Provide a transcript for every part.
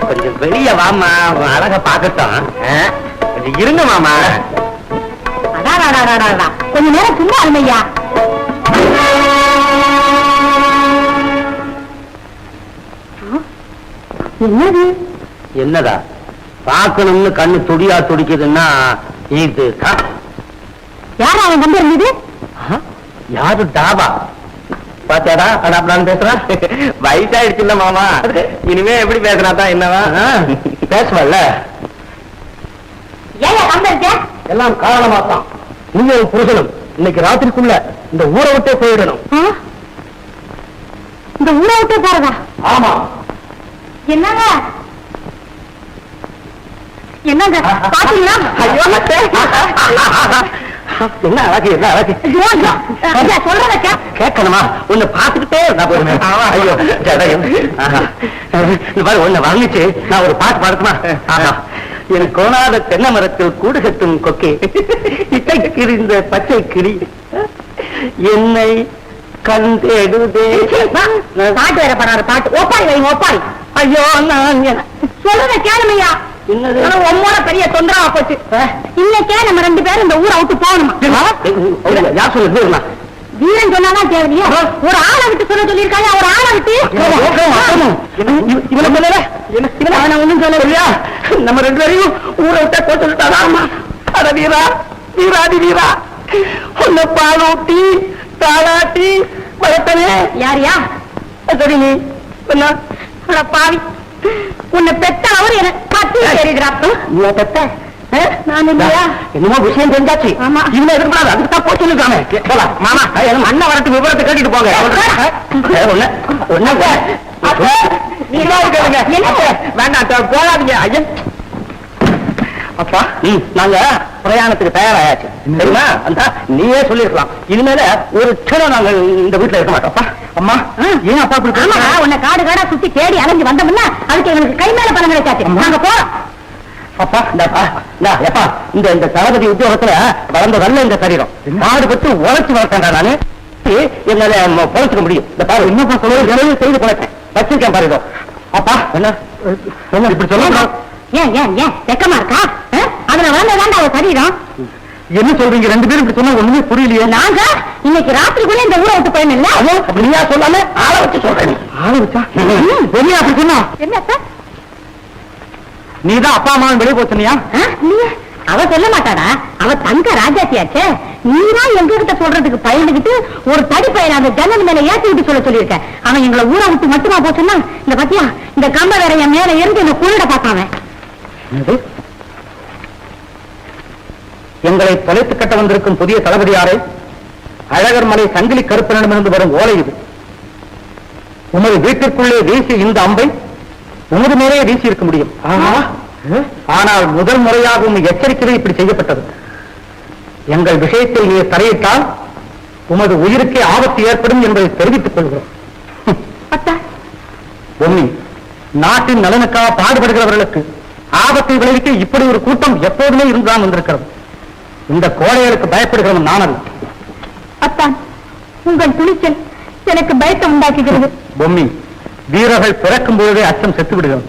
கொஞ்சம் வெளிய வாமா, அழக பாக்கட்டும். கொஞ்சம் இருங்க மாமா. கொஞ்ச நேரம் சும்மா அருமையா. என்னது? என்னதா பாக்கணும்னு கண்ணு துடியா துடிக்குதுன்னா இது யாரா அவன் நம்பர் இருந்தது? யாரு டாபா பாத்தியாடா? அடாப்டான்னு பேசுறான். வயசாயிடுச்சுல்ல மாமா, இனிமே எப்படி பேசுறாதான் என்னவா பேசுவல்ல. எல்லாம் காரணமா தான். நீங்களும் புருஷனும் இன்னைக்கு ராத்திரிக்குள்ள இந்த ஊரை விட்டே போயிடணும். இந்த ஊரை விட்டே போறதா? ஆமா. என்னங்க என்னங்க பாத்தீங்களா? ஐயோ என்ன அழகு, என்ன அழகு. சொல்றத கேட்கணுமா? உன்னை பாத்துக்கிட்டே இருந்தா போதுமே. ஐயோ ஜடயம். இந்த மாதிரி உன்னை வாங்கிச்சு நான் ஒரு பாட்டு பாடுமா? என் கோணாத தென்னை மரத்தில் கூடு கட்டும் கொக்கே, இட்டை கிரிந்த பச்சை கிளி என்னை கண்டெடுதே. பாட்டு வேற பண்ணாரு. பாட்டு ஒப்பாரி வைங்க, ஒப்பாரி. ஐயோ நான் சொல்றத கேளுமையா. உம்மோட பெரிய தொந்தரவா போச்சு. இன்னைக்கே நம்ம 2 பேரும் இந்த ஊரை விட்டு போகணுமா? யார் சொல்லுங்க? வீரன் சொன்னாதான் தேவையா? ஒரு ஆளை விட்டு சொல்ல சொல்லியிருக்காங்க. ஒரு ஆளை விட்டு இவனை ஒண்ணும் சொல்லலையா? நம்ம 2 பேரையும் ஊரை விட்டா போக சொல்லிட்டாராமா. அட வீரா, வீராதி வீரா, உன்னை பாலூட்டி தாளாட்டி வளர்த்தனே. யாரியா? சரி நீ என்ன பாவி, உன்னை பெத்த அவர் எனக்கு பத்தி பெத்த நான் இல்லையா? என்னமோ விஷயம் தெரிஞ்சாச்சு. ஆமா. இவனை எதிர்பார்த்து அதுக்கு தான் போச்சு இருக்காமே. மாமா அண்ணன் வரட்டு விவரத்தை கேட்டுட்டு போங்க. வேண்டாம் போகாதீங்க ஐயன். அப்பா நாங்க பிரயாணத்துக்கு தயாராயாச்சு தெரியுமா? அந்த நீயே சொல்லிருக்கலாம். இனிமேல ஒரு க்ஷணம் நாங்க இந்த வீட்டுல இருக்க மாட்டோம். அம்மா ஏன் அப்பா உன்னை காடு காடா சுத்தி தேடி அலைஞ்சு வந்தோம்னா அதுக்கு எங்களுக்கு கை மேல பணம் கிடைச்சாச்சு. நாங்க போறோம். அப்பா எப்பா இந்த இந்த தளபதி உத்தியோகத்துல வளர்ந்த வரல இந்த சரீரம் பாடுபட்டு உழைச்சு வளர்த்தேன் நானு. என்னால பொழைச்சுக்க முடியும். இந்த பாரு இன்னும் சொல்ல செய்து பொழைச்சேன் வச்சிருக்கேன் பாரு. அப்பா என்ன என்ன இப்படி சொல்ல? ஏன் ஏன் ஏன் வெக்கமா இருக்கா? அதுல வளர்ந்ததாண்டா அவ சரீரம். என்ன சொல்றீங்க? 2 பேரும் இப்படி சொன்னா ஒண்ணுமே புரியலையே. நாங்க இன்னைக்கு ராத்திரிக்குள்ள இந்த ஊரை விட்டு போயிடணும் இல்ல? நீயா சொல்லாம ஆளை வச்சு சொல்றேன். ஆளை வச்சா வெளியே அப்படி சொன்னா என்ன சார்? நீதான் அப்பா அம்மா வெளியே போச்சுனியா? அவ சொல்ல மாட்டாடா, அவ தங்க ராஜாத்தியாச்சே. நீதான் எங்க கிட்ட சொல்றதுக்கு பயந்துகிட்டு ஒரு தடி பையன் அந்த ஜன்னல் மேல ஏற்றி விட்டு சொல்ல சொல்லியிருக்க. அவன் எங்களை ஊரை விட்டு மட்டுமா போச்சுன்னா இந்த பத்தியா இந்த கம்ப வேற என் மேல இருந்து இந்த குளிட பார்த்தாவன். எங்களை தொலைத்து கட்ட வந்திருக்கும் புதிய தளபதியாரை அழகர் மலை சங்கிலி கருப்பனிடமிருந்து வரும் ஓலை இது. உமது வீட்டிற்குள்ளே வீசி இந்த அம்பை உமது மேலே வீசி இருக்க முடியும். ஆனால் முதல் முறையாக உண்மை எச்சரிக்கை இப்படி செய்யப்பட்டது. எங்கள் விஷயத்தில் நீ தலையிட்டால் உமது உயிருக்கே ஆபத்து ஏற்படும் என்பதை தெரிவித்துக் கொள்கிறோம். பொம்மி, நாட்டின் நலனுக்காக பாடுபடுகிறவர்களுக்கு ஆபத்தை விளைவிக்க இப்படி ஒரு கூட்டம் எப்போதுமே இருந்துதான் வந்திருக்கிறது. இந்த கோடைகளுக்கு பயப்படுகிறவன் நான் அல்ல. அத்தான், உங்கள் துணிச்சல் எனக்கு பயத்தை உண்டாக்குகிறது. பொம்மி, வீரர்கள் பிறக்கும் பொழுதே அச்சம் செத்து விடுகிறது.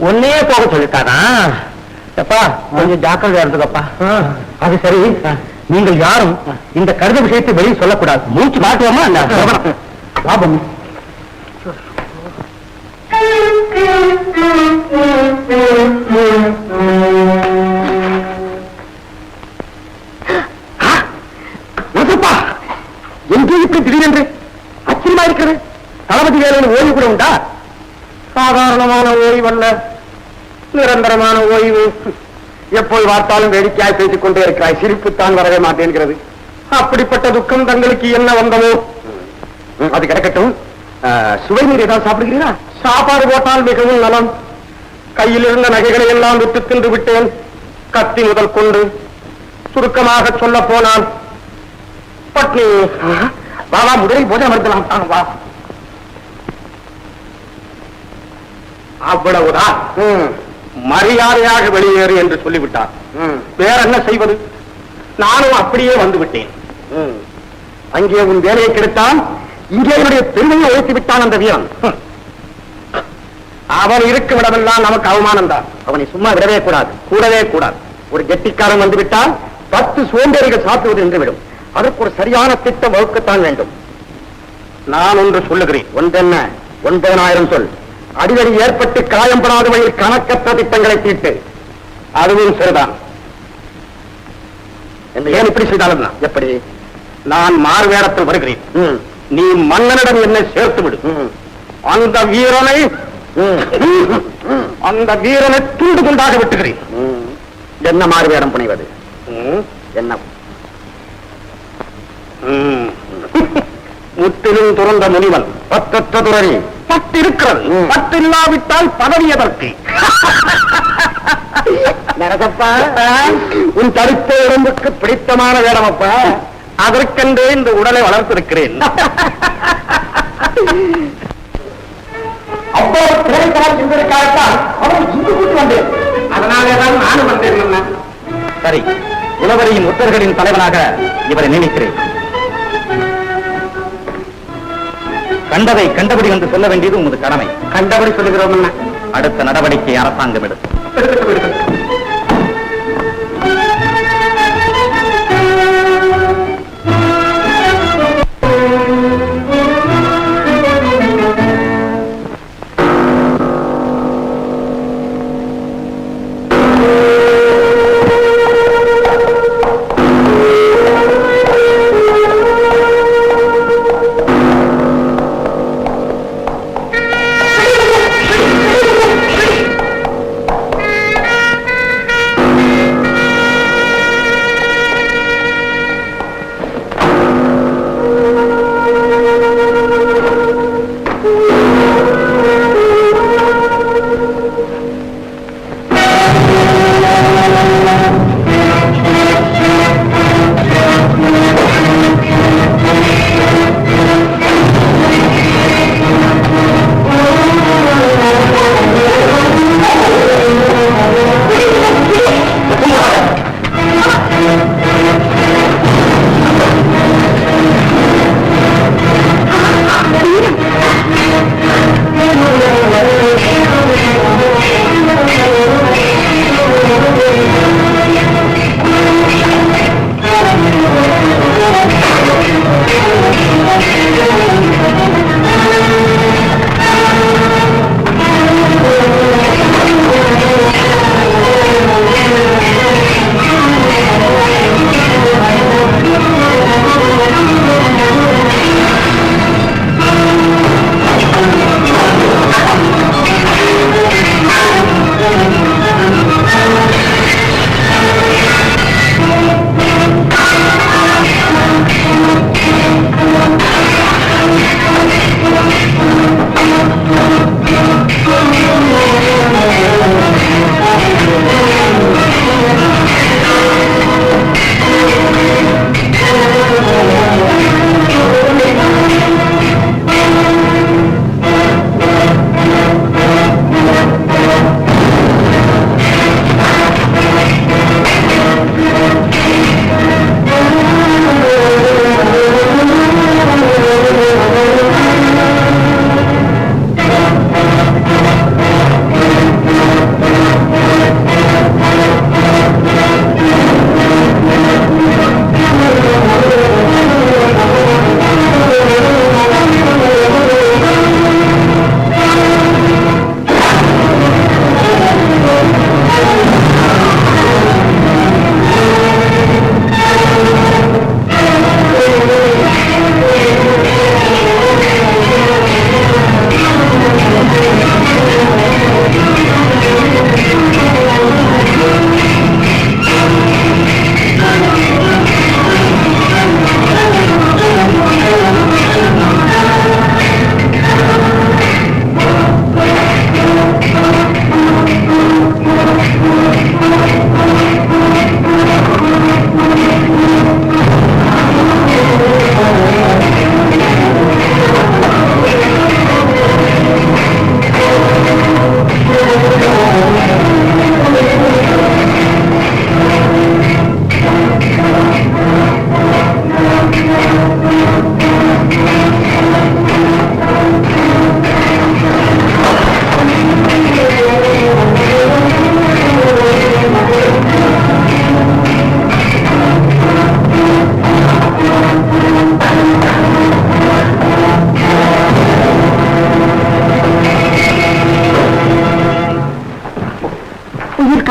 ஒன்னே போக சொல்லிட்டானா? எப்பா கொஞ்சம் ஜாக்கிரதையா இருந்ததப்பா. அது சரி, நீங்கள் யாரும் இந்த கருத விஷயத்தை வெளியே சொல்லக்கூடாது. மூச்சு மாட்டுவோமா? வா பொம்மி. எங்கே இப்படி திடீரென்று ஆச்சரியமா இருக்கிறது? தளபதி வேலையில் ஓய்வு கூட உண்டா? சாதாரணமான ஓய்வல்ல, நிரந்தரமான ஓய்வு. எப்போது பார்த்தாலும் வேடிக்கையாய் பேசிக் கொண்டே இருக்கிறாய். சிரிப்புத்தான் வரவே மாட்டேங்கிறது. அப்படிப்பட்ட துக்கம் தங்களுக்கு என்ன வந்ததோ அது கிடக்கட்டும். சுவை நீர் ஏதாவது சாப்பிடுகிறீரா? சாப்பாடு போட்டால் மிகவும் நலம். கையில் இருந்த நகைகளை எல்லாம் விட்டு தின்று விட்டேன், கத்தி முதல் கொண்டு. சுருக்கமாக சொல்ல போனால் பட்னி. வாவா, முதலில் போதை மறுக்கலாம். வா, அவ்வளவுதான். மரியாதையாக வெளியேறு என்று சொல்லிவிட்டார். வேற என்ன செய்வது? நானும் அப்படியே வந்து விட்டேன். அங்கே உன் வேலையை கெடுத்தான், இங்கே என்னுடைய பெருமையை உயர்த்தி விட்டான் அந்த வீரன். அவன் இருக்கும் இடமெல்லாம் நமக்கு அவமானம் தான். அவனை சும்மா விடவே கூடாது, கூடவே கூடாது. ஒரு கெட்டிக்காரன் வந்து விட்டால் 10 சோம்பேறிகள் சாப்பிடுவது என்று விடும். அதற்கு ஒரு சரியான திட்டம் வகுக்கத்தான் வேண்டும். நான் ஒன்று சொல்லுகிறேன். ஒன்றென்ன 9,000 சொல். அடிக்கடி ஏற்பட்டு காயம்படாத வழியில் கணக்கற்ற திட்டங்களை தீட்டு. அதுவும் சரிதான். ஏன் இப்படி செய்தாலும் எப்படி? நான் மாறுவேடத்தில் வருகிறேன். நீ மன்னனிடம் என்னை சேர்த்து விடு. அந்த வீரனை துண்டு துண்டாக விட்டுகிறேன். என்ன மாறுவேடம் புனைவது? என்ன? முற்றிலும் துறந்த முனிவன், பற்றற்ற துறவி. பட்டு இருக்கிறது, பட்டு இல்லாவிட்டால் பதவி எதற்கு? நரசப்பா, உன் தரித்த உடம்புக்கு பிடித்தமான வேடமப்பா. அதற்கென்றே இந்த உடலை வளர்த்திருக்கிறேன். அப்போ திரைப்படம் என்பதற்காகத்தான் அவன் இங்கு கூட்டி வந்தேன். அதனாலேதான் நானும் வந்தேன். சரி, உழவரின் ஒற்றர்களின் தலைவனாக இவரை நியமிக்கிறேன். கண்டதை கண்டபடி வந்து சொல்ல வேண்டியது உமது கடமை. கண்டபடி சொல்லுகிறோம். அடுத்த நடவடிக்கை அரசாங்கம் எடுக்கும்.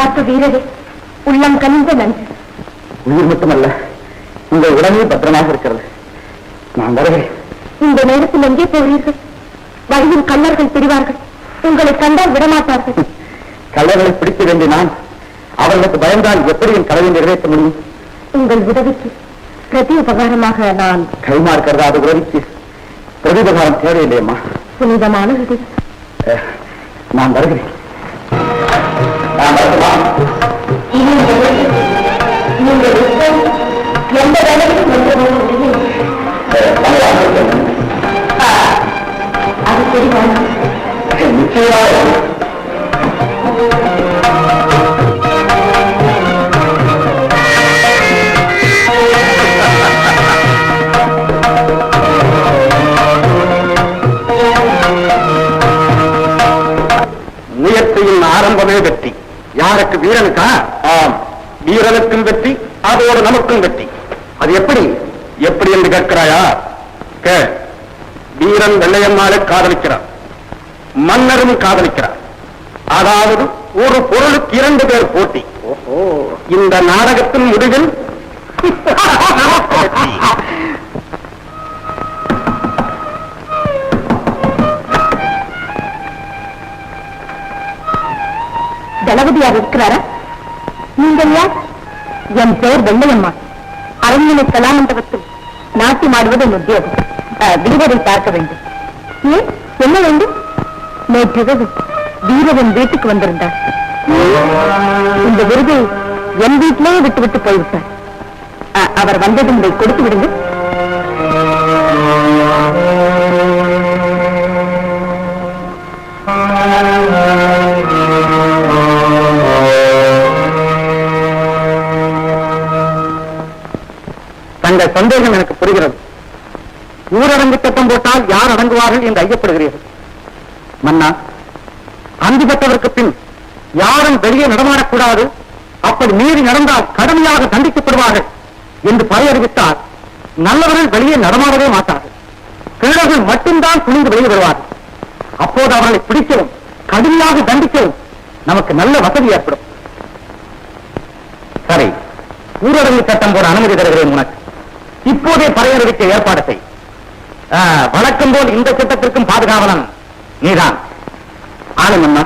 காத்த வீரரே, உள்ளம் கனிந்த நன்றி. உயிர் மட்டுமல்ல, உங்கள் உடனே பத்திரமாக இருக்கிறது. நான் வருகிறேன். இந்த நேரத்தில் எங்கே போகிறீர்கள்? வழியில் கள்ளர்கள் பிடிவார்கள். உங்களை கண்டால் விடமாட்டார்கள். கள்ளர்களை பிடிக்க வேண்டிய நான் அவர்களுக்கு பயந்தால் எப்படி என் கனவை நிறைவேற்ற முடியும்? உங்கள் உதவிக்கு பிரதி உபகாரமாக நான் கைமாறுக்கிறதா உதவிக்கு பிரதிபகாரம் தேவையில்லையம்மா. புனிதமான உதவி. நான் வருகிறேன். நான் வரட்டுமா? நீங்கள் எந்த வேலைக்கும் அது தெரியும். நிச்சயமாக முயற்சியின் ஆரம்பமே வெற்றி. யாருக்கு? வீரனுக்கா? ஆம், வீரனுக்கும் வெற்றி, அதோடு நமக்கும் வெற்றி. அது எப்படி எப்படி என்று கேட்கிறாயா? வீரன் வெள்ளையம்மாளை காதலிக்கிறார், மன்னரும் காதலிக்கிறார். அதாவது ஒரு பொருளுக்கு 2 பேர் போட்டி. இந்த நாடகத்தின் முடிவில் தளபதியாக இருக்கிறாரா? நீங்கள் யார்? என் பெயர் வெள்ளையம்மா. அரண்மனை கலாமண்டபத்தில் நாட்டியம் ஆடுவது என் உத்தியோகம். வீரரை பார்க்க வேண்டும். ஏன், என்ன வேண்டும்? நேற்றிரவு வீரரின் வீட்டுக்கு வந்திருந்தார். இந்த விருதை என் வீட்டிலேயே விட்டுவிட்டு போய்விட்டார். அவர் வந்ததும் இதை கொடுத்து விடுங்க. தங்கள் சந்தேகம் எனக்கு புரிகிறது. ஊரடங்கு சட்டம் போட்டால் யார் அடங்குவார்கள் என்று ஐயப்படுகிறீர்கள். மன்னா, அன்பு பெற்றதற்கு பின் யாரும் வெளியே நடமாடக்கூடாது, அப்படி மீறி நடந்தால் கடுமையாக தண்டிக்கப்படுவார்கள் என்று பறையறிவித்தால் நல்லவர்கள் வெளியே நடமாடவே மாட்டார்கள். கிழவர்கள் மட்டும்தான் துணிந்து வெளியே வருவார்கள். அப்போது அவர்களை பிடிக்கவும் கடுமையாக தண்டிக்கவும் நமக்கு நல்ல வசதி ஏற்படும். சரி, ஊரடங்கு சட்டம் போட அனுமதி தருகிறேன் உனக்கு. இப்போதே பறையறிவிக்க ஏற்பாடு செய். வழக்கம் போல் இந்த சட்டத்திற்கும் பாதுகாவலன் நீதான். ஆளும் அண்ணா.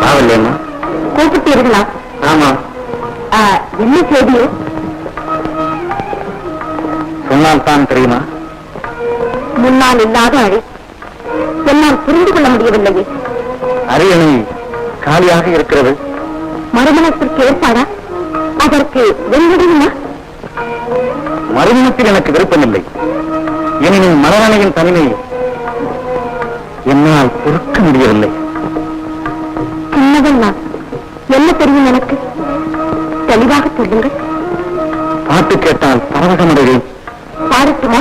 பாவல்லையம்மா. கூப்பிட்டீர்களா? ஆமா. என்ன செய்தியோ? சொன்னால் தான் தெரியுமா? முன்னால் இல்லாத அழி என்னால் புரிந்து கொள்ள முடியவில்லையே. அரியணை காலியாக இருக்கிறது. மறுமணத்திற்கு ஏற்பாடா? அதற்கு வெண்முடியுமா? மறுமணத்தில் எனக்கு விருப்பமில்லை. எனினும் மலரணையின் தனிமை என்னால் பொறுக்க முடியவில்லை. சின்னவன் நான். என்ன தெரியும் எனக்கு? தெளிவாக சொல்லுங்கள். பாட்டு கேட்டால் பரவசமடைவேன். பாடட்டுமா?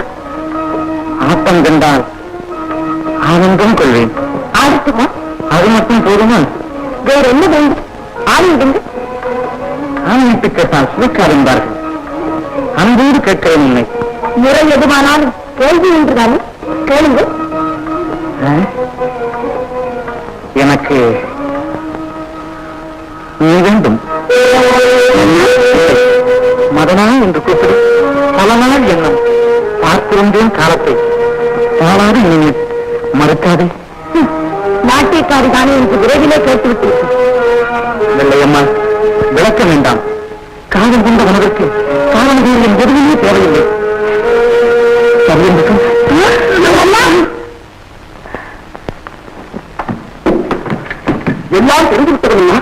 ஆட்டம் கண்டால் ஆனந்தம் கொள்வேன். ஆடட்டுமா? அது மட்டும் போதுமா? வேற என்ன வேண்டும்? ஆடிவிடுங்க. ஆணையிட்டு கேட்டால் சுவைக்காது என்பார்கள். அன்போடு கேட்கிறேன் உன்னை. முறை எதுவானாலும் கேள்வி என்றுதானே கேளுங்கள். எனக்கு நீ வேண்டும். மதனா என்று கூப்பிடு. பல நாள் எண்ணம் பார்த்திருந்தேன் காலத்தை. பாலாது இனி மறுக்காதே. நாட்டியக்காரி தானே என்று விரைவிலே கேட்டுவிட்டீர்கள். வெள்ளையம்மா, விளக்க வேண்டாம். காதல் கொண்ட உனக்கு காரணம் எதுவுமே தேவையில்லை. எல்லாம் தெரிந்துவிட்டதுன்னா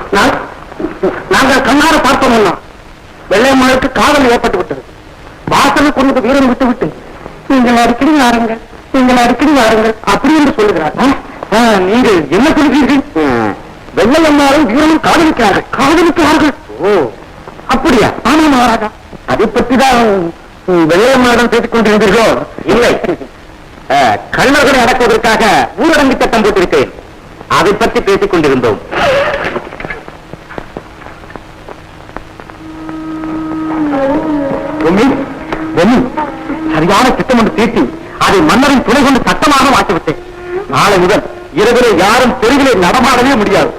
நாங்கள் கண்ணார பார்த்தோம்னா வெள்ளையம்மாளுக்கு காதல் ஏற்பட்டு விட்டது. வாசனை கொண்டு வீரன் விட்டுவிட்டு நீங்கள் அடிக்கடி வாருங்கள், நீங்கள் அடிக்கடி வாருங்கள் அப்படி என்று சொல்லுகிறார். நீங்கள் என்ன சொல்கிறீர்கள்? வெள்ளையம்மாளும் வீரனும் காதலிக்கிறார்கள். காதலிக்கிறார்கள்? ஓ, அப்படியா? ஆமா மகாராஜா. அதை பற்றிதான் வெள்ளையம்மாளிடம் பேசிக் கொண்டிருந்தீர்களோ? இல்லை, கள்ளர்களை அடக்குவதற்காக ஊரடங்கு சட்டம் போட்டிருக்கேன். அதை பற்றி பேசிக் கொண்டிருந்தோம். சரியாக அற்புதமான திட்டம் ஒன்று தீட்டி அதை மன்னரின் துணை கொண்டு சட்டமாக மாற்றிவிட்டேன். நாளை முதல் இரவிலே யாரும் தெருவிலே நடமாடவே முடியாது.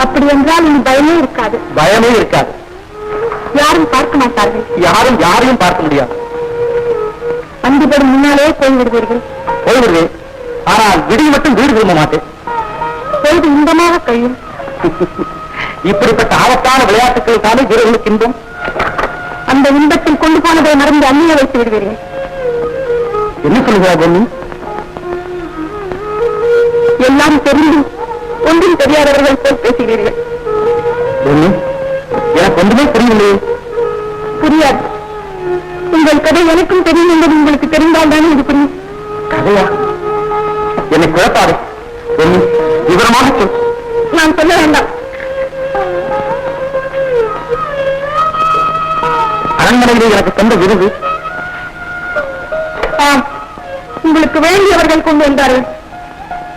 அப்படி என்றால் இனி பயமே இருக்காது. பயமே இருக்காது. யாரும் பார்க்க மாட்டார்கள். யாரும் யாரையும் பார்க்க முடியாது. அந்திப்படும் முன்னாலே போய்விடுவீர்கள். போய்விடுவேன். ஆனால் விடிய மட்டும் வீடு திரும்ப மாட்டேன். பொழுது இன்பமாக கழியும். இப்படிப்பட்ட ஆபத்தான விளையாட்டுக்கள் தானே வீரர்களுக்கு இன்பம். அந்த இன்பத்தில் கொண்டு போனதை மறந்து அந்நிய வைத்து விடுவீர்கள். என்ன சொல்லுகிறார் பொண்ணு? எல்லாம் தெரிந்து ஒன்றும் தெரியாதவர்கள் போல் பேசுகிறீர்கள். பொண்ணு, எனக்கு ஒன்றுமே புரியவில்லையே. புரியாது. உங்கள் கதை எனக்கும் தெரியும் என்பது உங்களுக்கு தெரிந்தால் தானே இது புரியும். கதையா? என்னை குழப்பாரு. பொண்ணு, விவரமாக சொல். நான் சொல்ல வேண்டாம். அரண்மனையிலே எனக்கு தந்த விருது. ஆம், உங்களுக்கு வேண்டியவர்கள் கொண்டு வந்தார்கள்.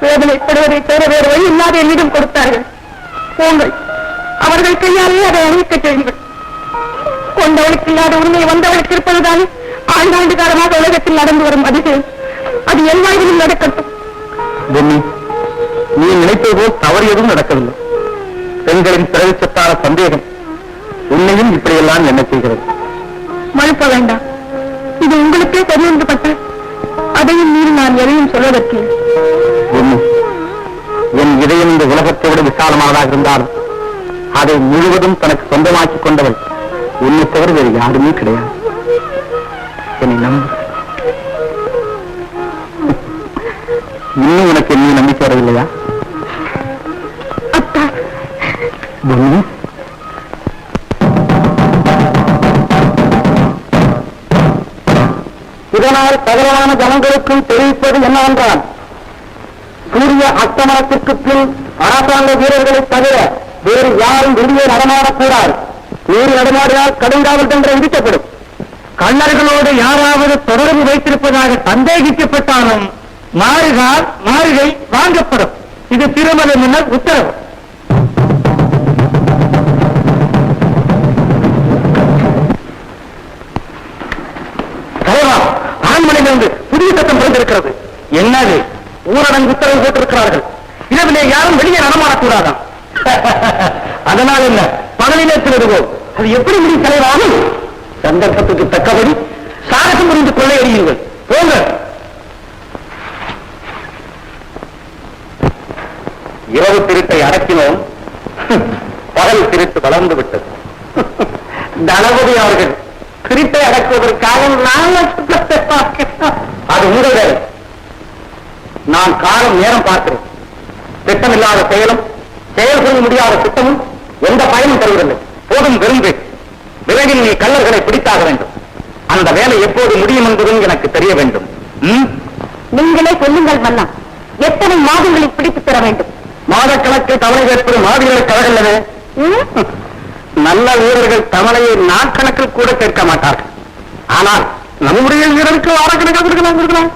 வேதனைப்படுவதை தவிர வேறு வழி இல்லாத என்னிடம் கொடுத்தார்கள். போங்கள், அவர்கள் கையாலே அதை அணிவிக்கச் செய்யுங்கள். கொண்டவளுக்கு இல்லாத உரிமை வந்தவளுக்கு இருப்பதுதான் ஆண்டாண்டு காலமாக உலகத்தில் நடந்து வரும் அதிசயம். அது என் வாழ்விலும் நடக்கட்டும். பொன்னி, நீ நினைப்பது போல் தவறு எதுவும் நடக்கவில்லை. பெண்களின் பிறவிச்சத்தான சந்தேகம் உன்னையும் இப்படியெல்லாம் என்ன செய்கிறது? மறுக்க வேண்டாம். இது உங்களுக்கே தெரிவிக்கப்பட்ட அதையும் மீறி நான் எதையும் சொல்வதற்கு. பொன்னி, என் இதயம் இந்த உலகத்தை விட விசாலமானதாக இருந்தாலும் அதை முழுவதும் தனக்கு சொந்தமாக்கிக் கொண்டவள் உன்னை தவிர வேறு யாருமே கிடையாது. என்னை நம்பு. இன்னும் உனக்கு என்ன நம்பிக்கை வரவில்லையா? அப்பா, பொன்னி, இதனால் சகலமான ஜனங்களுக்கும் தெரிவிப்பது என்னவென்றால், சூரிய அஸ்தமனத்திற்கு பின் அரசாங்க வீரர்களை தவிர வேறு யாரும் வெளியே நடமாடக்கூடாது. வேறு நடமாடினால் கடுங்காவல் தண்டனை விதிக்கப்படும். கள்ளர்களோடு யாராவது தொடர்பு வைத்திருப்பதாக சந்தேகிக்கப்பட்டாலும் மாளிகை வாங்கப்படும். இது திருமலை முன்னர் உத்தரவு. அரண்மனையிலிருந்து புதிய சட்டம் பிறந்திருக்கிறது. என்னது? ஊரடங்கு உத்தரவு போட்டிருக்கிறார்கள். இரவிலே யாரும் வெளியே நடமாடக்கூடாதாம். அதனால் என்ன? பகலிலே திருடுவோம். அது எப்படி முடியும் தலைவாகும்? சந்தர்ப்பத்துக்கு தக்கபடி சாகசம் புரிந்து கொள்ளையடியுங்கள். போங்க. இரவு திருட்டை அடக்கினோம், பகல் திருட்டு வளர்ந்து விட்டது. தளபதி அவர்கள் திருட்டை அடக்குவதற்காக அது உங்கள் வேலை. நான் காலம் நேரம் பார்க்கிறேன். திட்டமில்லாத செயலும் செயல் செய்ய முடியாத திட்டமும் எந்த பயனும் தருவதில்லை. போதும் விரும்பு. விரைவில் நீ கள்ளர்களை பிடித்தாக வேண்டும். அந்த வேலை எப்போது முடியும் என்பதும் எனக்கு தெரிய வேண்டும். நீங்களே சொல்லுங்கள் மன்னா, எத்தனை மாதங்களில் பிடித்து தர வேண்டும்? மாதக்கணக்கில் தவணை கேட்பது மாவீரர்களை கழகல்லவே. நல்ல வீரர்கள் தவணையை நாட்கணக்கில் கூட கேட்க மாட்டார்கள். ஆனால் நம்முடைய வீரருக்கு வாரக்கணக்கில் கொடுக்கலாம்.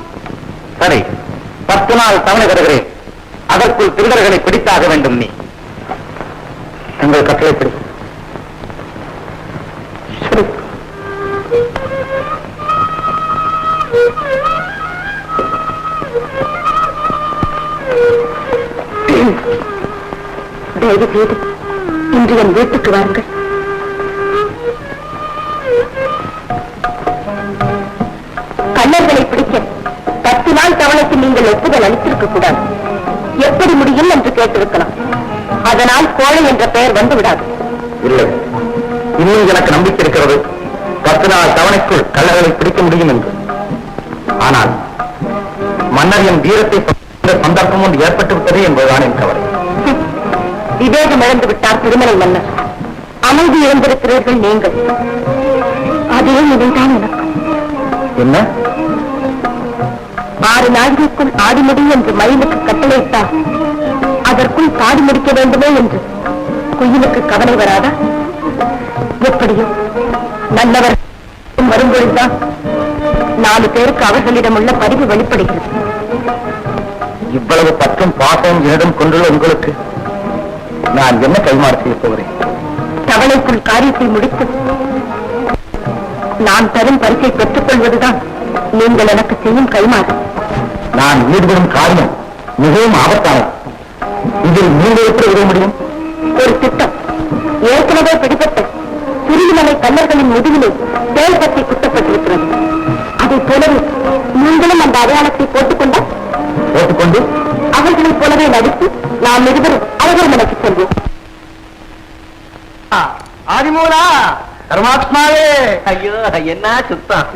சரி, 10 நாள் தவணை தருகிறேன். அதற்குள் திருடர்களை பிடித்தாக வேண்டும். நீ தங்கள் கட்டளைப்படி. தயவு செய்து இன்று என் வீட்டுக்கு வாருங்கள். கள்ளர்களை பிடிக்க 10 நாள் தவணைக்கு நீங்கள் ஒப்புதல் அளித்திருக்க கூடாது. எப்படி முடியும் என்று கேட்டிருக்கலாம். அதனால் கோழை என்ற பெயர் வந்து விடாது. இல்லை, இன்னும் எனக்கு நம்பிக்கை இருக்கிறது. 10 நாள் தவணைக்குள் கள்ளர்களை பிடிக்க முடியும் என்று. ஆனால் மன்னர் என் வீரத்தை சந்தர்ப்பம் ஒன்று ஏற்பட்டு விட்டது என்பதுதான் என் கவலை. விவேகம் இழந்து விட்டார் திருமலை மன்னர். அமைதி இழந்திருக்கிறீர்கள் நீங்கள். அதே நிலைதான் எனக்கு. என்ன? 6 நாட்களுக்குள் ஆடி முடி என்று மயிலுக்கு கட்டளையிட்டார். அதற்குள் காடி முடிக்க வேண்டுமே என்று குயிலுக்கு கவலை வராதா? எப்படியோ நல்லவர் வரும்பொழுதுதான் 4 பேருக்கு அவர்களிடம் உள்ள பரிவு வெளிப்படுகிறது. இவ்வளவு பற்றும் பாசம் என்னிடம் கொண்டுள்ள உங்களுக்கு நான் என்ன கைமாறு செய்ய போகிறேன்? தவணைக்குள் காரியத்தை முடித்து நான் தரும் பரிசை பெற்றுக் கொள்வதுதான் நீங்கள் எனக்கு செய்யும் கைமாறு. நான் ஈடுபடும் காரியம் மிகவும் ஆபத்தானது. இதில் நீங்கள் எப்படி உதவ முடியும்? ஒரு திட்டம் ஏற்கனவே பிடிபட்ட சிறிமலை கல்லர்களின் முதுகிலே தேல் பற்றி குத்தப்பட்டிருக்கிறது. அதைப் போலவே நீங்களும் அந்த அடையாளத்தை போட்டுக்கொண்டு அவர்களைப் போலவே நடித்து நாம் இருவரும் அவர்கள் மலைக்கு செல்வோம். ஆதிமூலா தர்மாத்மாவே. ஐயோ என்ன சுத்தம்!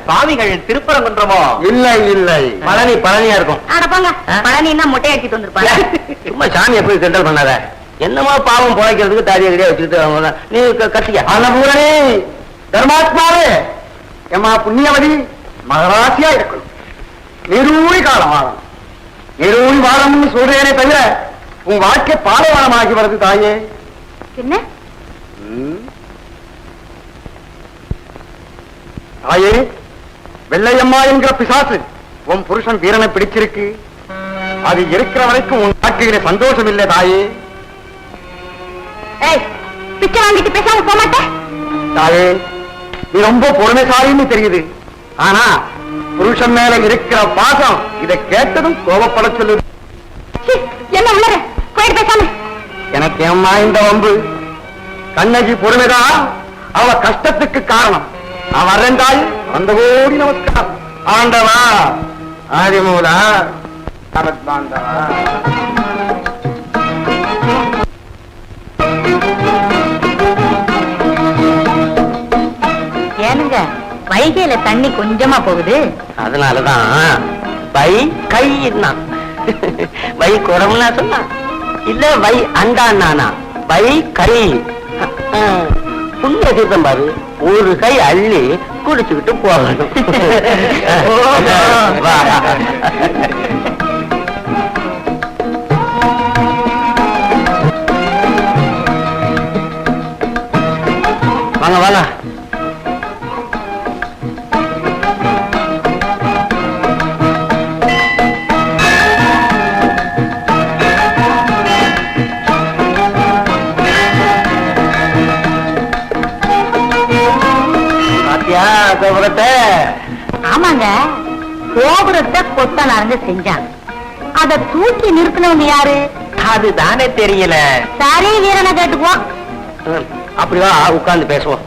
சுவாமிகள் திருப்பரங்குன்றமோ? இல்லை இல்லை, பழனியா இருக்கும். பழனின்னா மொட்டை அடிச்சுட்டு வந்திருப்பாங்க. சும்மா சாமியை போய் சென்டல் பண்ணாத. என்னமா பாவம் பொழைக்கிறதுக்கு தாடிய கடியா வச்சுக்கிட்டு நீ கத்திக்க. அன்னபூரணி தர்மாத்மாவே, எம்மா புண்ணியவதி மகராசியா இருக்கணும். நெருழி காலம் வாழம், நெருழி வாழம்னு சொல்றேனே தவிர உன் வாழ்க்கை பாலைவனமாகி வருது தாயே. என்ன தாயே, வெள்ளையம்மா என்கிற பிசாசு உன் புருஷன் வீரனை பிடிச்சிருக்கு. அது இருக்கிற வரைக்கும் உன் வாழ்க்கையில சந்தோஷம் இல்லை தாயே. பிச்சை வாங்கிட்டு பேசாம போக மாட்டேன். தாயே, நீ ரொம்ப பொறுமைசாலின்னு தெரியுது. ஆனா புருஷன் மேல இருக்கிற பாசம் இதை கேட்டதும் கோபப்பட சொல்லுது. என்ன உள்ளது போயிட்டு பேசாம. எனக்கு ஏம்மா இந்த வம்பு? கண்ணகி பொறுமைதான் அவ கஷ்டத்துக்கு காரணம். அவன் வரந்தாள் அந்த கோடி நமஸ்காரம். ஆண்டவா ஆதிமூலா பாண்டவா. ஏனுங்க வைகையில தண்ணி கொஞ்சமா போகுது. அதனாலதான் வை கைன்னா வை குடம்னா சொன்னா இல்ல வை அண்டானா வை கை. புண்ணிய தீர்த்தம் பாரு, ஒரு கை அள்ளி குடிச்சுக்கிட்டு போகணும். வாங்க வாங்க. கோபுரத்தை? ஆமாங்க, கோபுரத்தை கொத்தனாருங்க செஞ்சாங்க. அத தூக்கி நிறுத்தினவங்க யாரு? அதுதானே தெரியல. சரி, வீரனை கேட்டுக்குவோம். அப்படிவா உட்கார்ந்து பேசுவோம்.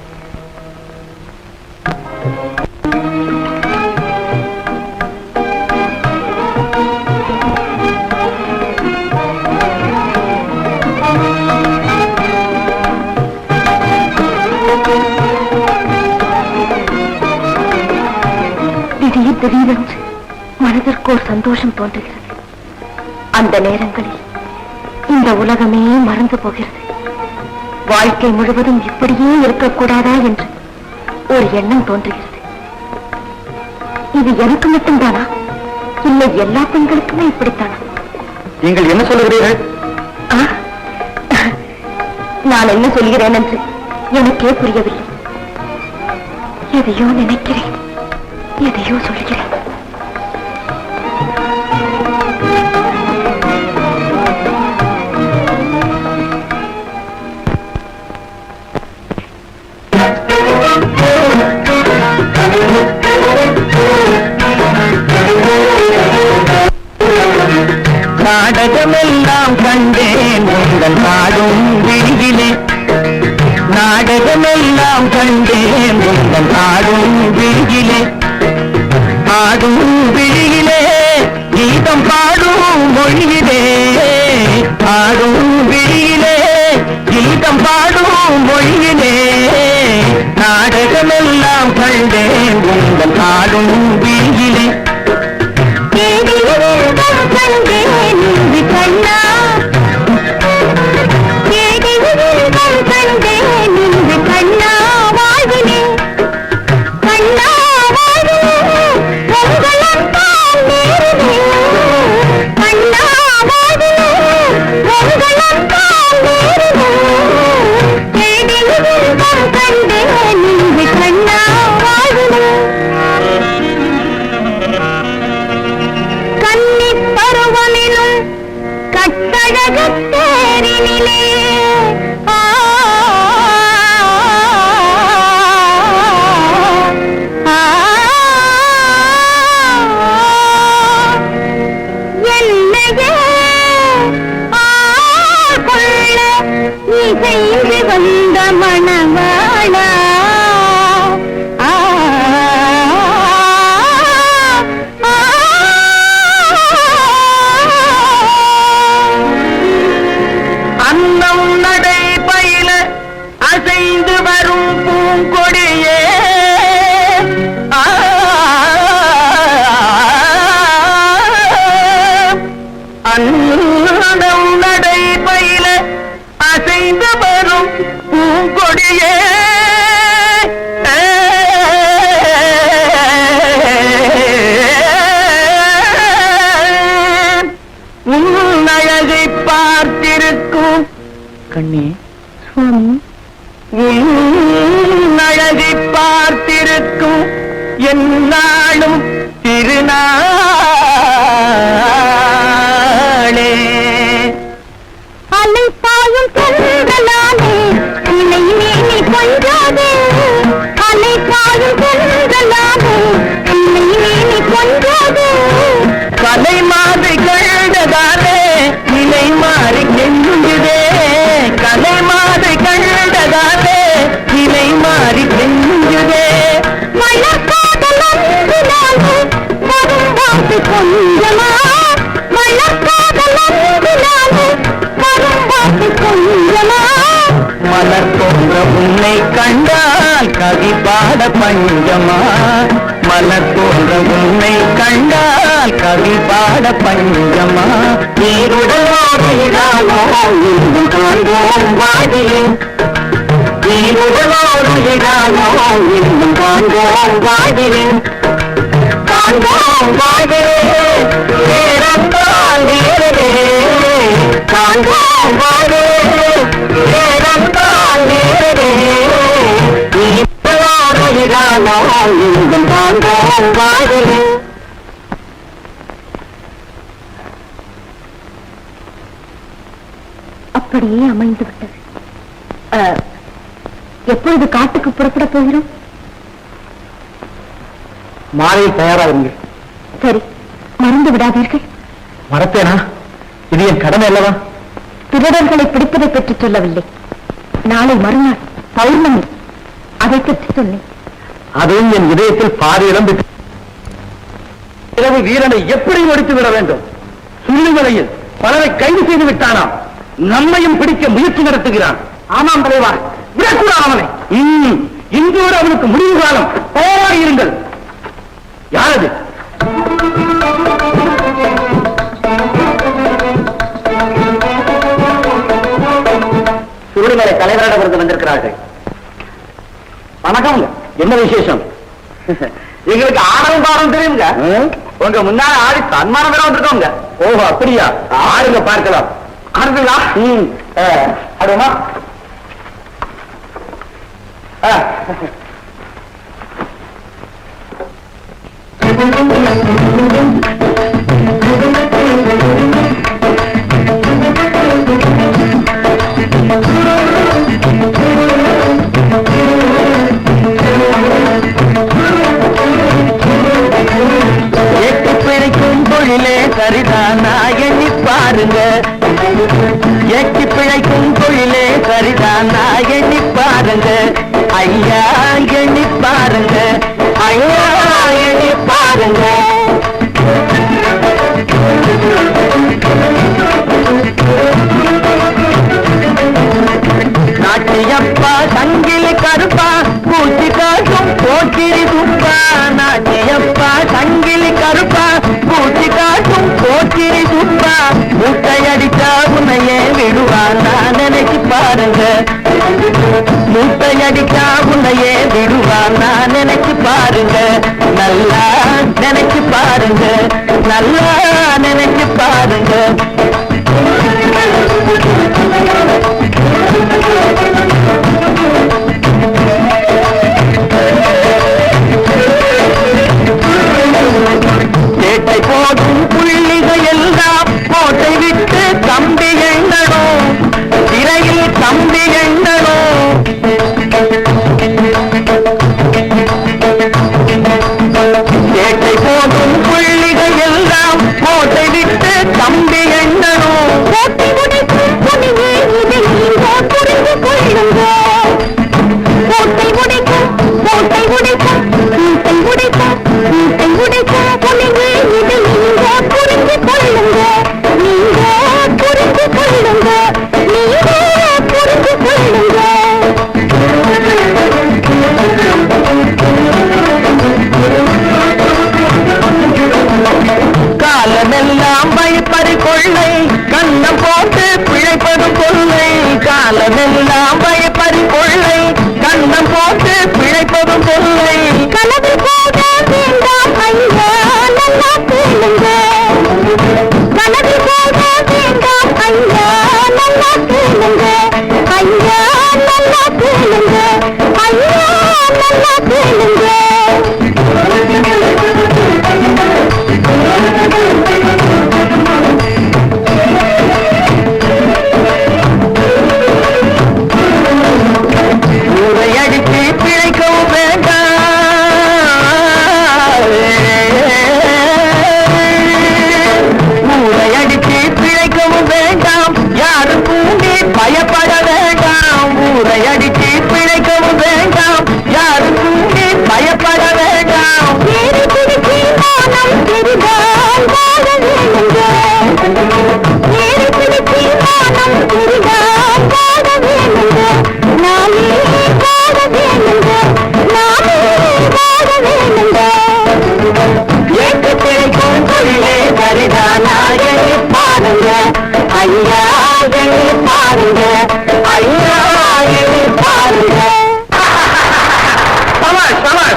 திடீரென்று மனதிற்கு ஒரு சந்தோஷம் தோன்றுகிறது. அந்த நேரங்களில் இந்த உலகமே மறந்து போகிறது. வாழ்க்கை முழுவதும் இப்படியே இருக்கக்கூடாதா என்று ஒரு எண்ணம் தோன்றுகிறது. இது எனக்கு மட்டும்தானா, இல்லை எல்லா பெண்களுக்குமே இப்படித்தானா? நீங்கள் என்ன சொல்லுகிறீர்கள்? நான் என்ன சொல்கிறேன் என்று எனக்கே புரியவில்லை. எதையோ நினைக்கிறேன், எதையோ சொல்கிறேன். நாடகமெல்லாம் கண்டேன் உங்கள் பாடும் விழியிலே, நாடகமெல்லாம் கண்டேன் உங்கள் ஆடும் விழியிலே, ஆடும் விழியிலே கீதம் பாடும் மொழியிலே, ஆடும் விழியிலே கீதம் பாடும் மொழியிலே, நாடகமெல்லாம் கண்டேன் உங்கள் ஆடும் விழியிலே. அழகை பார்த்திருக்கும் என்னாலும் திருநாளே அலை பாயும் சென்றலானே இலை மேனி கொஞ்சாதே அலை பாயும் சென்றலானே இலை மேனி கொஞ்சாதே கலை மாறி கண்டதாலே நிலை மாறி கெஞ்சுதே கலை மாறி கண்டதாலே நிலை மாறி கெஞ்சுதே மலர்காதல் அன்பினாலே வரும் வார்த்தை கொஞ்சமா மலர்காதல் அன்பினாலே வரும் வார்த்தை கொஞ்சமா மலர் போன்ற உன்னை கண்டால் கவி பாட பஞ்சமா மலர் போன்ற உன்னை கண்டால் கவி பாட பஞ்சமா நீருடலோடு இடாமோ இன்னும் காண்போம் வாடிலே நீருடலோடு இடாமோ இன்னும் காண்போம் வாடிலே காண்போம் வாடிலே நேரத்தால் நேரே காண்போம் வாடிலே நேரத்தால் நேரே நீருடலோடு இடாமோ இன்னும் காண்போம் வாடிலே அப்படியே அமைந்து விட்டது. எப்பொழுது காட்டுக்கு புறப்பட போகிறோம்? மாலையில் தயாராகுங்கள். சரி, மறந்து விடாதீர்கள். மறப்பேனா? இது என் கடமை அல்லவா? திருடர்களை பிடிப்பதை பற்றி சொல்லவில்லை. நாளை மறுநாள் பௌர்ணமி, அதை பற்றி சொன்னேன். அதுவும் என் இதயத்தில் பாதி இடம் விட்டு இரவு வீரனை எப்படி ஒடித்து விட வேண்டும்? சுள்ளிமலையில் பலரை கைது செய்து விட்டானாம். நம்மையும் பிடிக்க முயற்சி நடத்துகிறான். ஆமாம் தலைவா, விடக்கூடாது அவனை. இன்றோடு அவனுக்கு முடிவு காலம். தயாராக இருங்கள். யாரது? சுருளிமலை தலைவரிடமிருந்து வந்திருக்கிறார்கள். வணக்கம். என்ன விசேஷம்? எங்களுக்கு ஆடலும் பாடம் தெரியுங்க. உங்க முன்னால ஆடி சன்மானம் வேற வந்திருக்கோங்க. ஓஹோ, அப்படியா? ஆடுங்க, பார்க்கலாம். ஆடுங்களா? ஆடுமா? எட்டு பிழைக்கும் தொழிலே சரிதானா எண்ணி பாருங்க. எட்டி பிழைக்கும் தொழிலே சரிதானா எண்ணி பாருங்க. ஐயா எண்ணி பாருங்க. ஐயா எண்ணி பாருங்க. நாட்டியப்பா சங்கிலி கருப்பா பூச்சி காட்டும் போக்கிரி துப்பா. நாட்டியப்பா சங்கிலி கருப்பா பூச்சி காட்டும் போக்கிரி துப்பா. முட்டையடிச்சா உன்னையே விடுவான் நான் நினைச்சு பாருங்க. முட்டையடிச்சா உன்னையே விடுவான் நான் நினைச்சு பாருங்க. நல்லா நினைச்சு பாருங்க. நல்லா நினைச்சு பாருங்க.